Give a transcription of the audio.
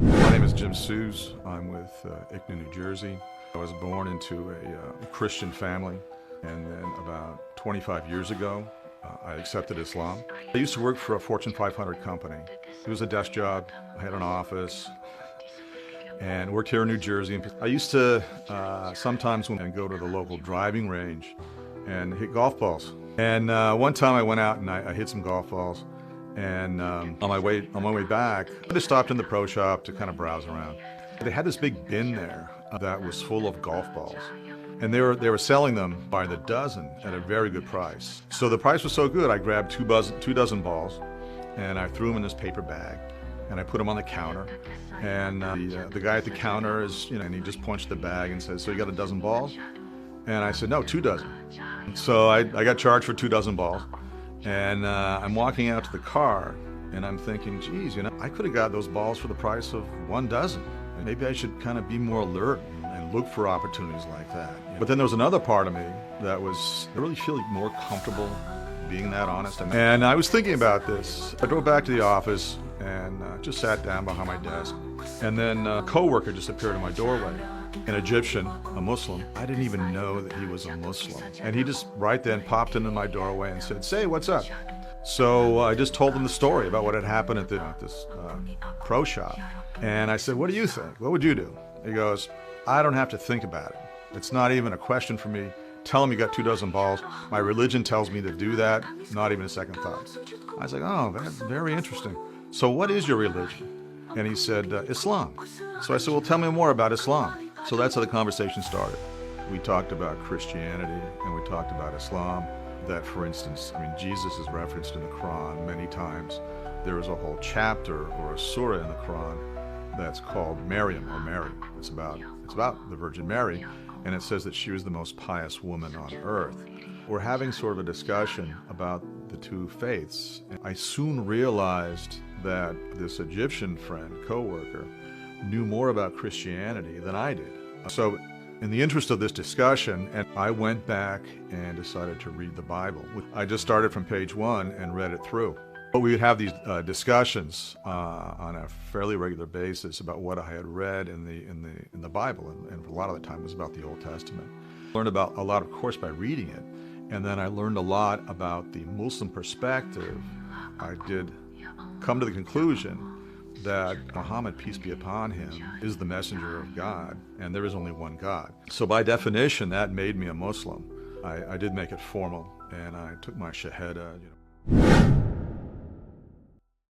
My name is Jim Sues. I'm with Icknield, New Jersey. I was born into a Christian family, and then about 25 years ago, I accepted Islam. I used to work for a Fortune 500 company. It was a desk job. I had an office and worked here in New Jersey. I used to sometimes go to the local driving range and hit golf balls. And one time I went out and I hit some golf balls. And on my way back, I just stopped in the pro shop to kind of browse around. They had this big bin there that was full of golf balls, and they were selling them by the dozen at a very good price. So the price was so good, I grabbed two dozen balls, and I threw them in this paper bag, and I put them on the counter. And the guy at the counter and he just punched the bag and said, "So you got a dozen balls?" And I said, "No, 2 dozen." So I got charged for 2 dozen balls. And I'm walking out to the car, and I'm thinking, geez, I could have got those balls for the price of 1 dozen. And maybe I should kind of be more alert and look for opportunities like that. But then there was another part of me that was really feeling more comfortable being that honest. And I was thinking about this. I drove back to the office and just sat down behind my desk. And then a coworker just appeared in my doorway. An Egyptian, a Muslim. I didn't even know that he was a Muslim. And he just right then popped into my doorway and said, "Say, what's up?" So I just told him the story about what had happened at this pro shop. And I said, "What do you think? What would you do?" He goes, "I don't have to think about it. It's not even a question for me. Tell him you got 2 dozen balls. My religion tells me to do that. Not even a second thought." I was like, "Oh, that's very interesting. So what is your religion?" And he said, "Islam." So I said, "Well, tell me more about Islam." So that's how the conversation started. We talked about Christianity and we talked about Islam. That, for instance, Jesus is referenced in the Quran many times. There is a whole chapter or a surah in the Quran that's called Maryam, or Mary. It's about the Virgin Mary, and it says that she was the most pious woman on earth. We're having sort of a discussion about the two faiths. I soon realized that this Egyptian friend, coworker, knew more about Christianity than I did. So in the interest of this discussion, and I went back and decided to read the Bible. I just started from page 1 and read it through. But we would have these discussions on a fairly regular basis about what I had read in the Bible, and a lot of the time it was about the Old Testament. I learned about a lot, of course, by reading it, and then I learned a lot about the Muslim perspective. I did come to the conclusion that Muhammad, peace be upon him, is the messenger of God, and there is only one God. So by definition, that made me a Muslim. I did make it formal, and I took my shahada.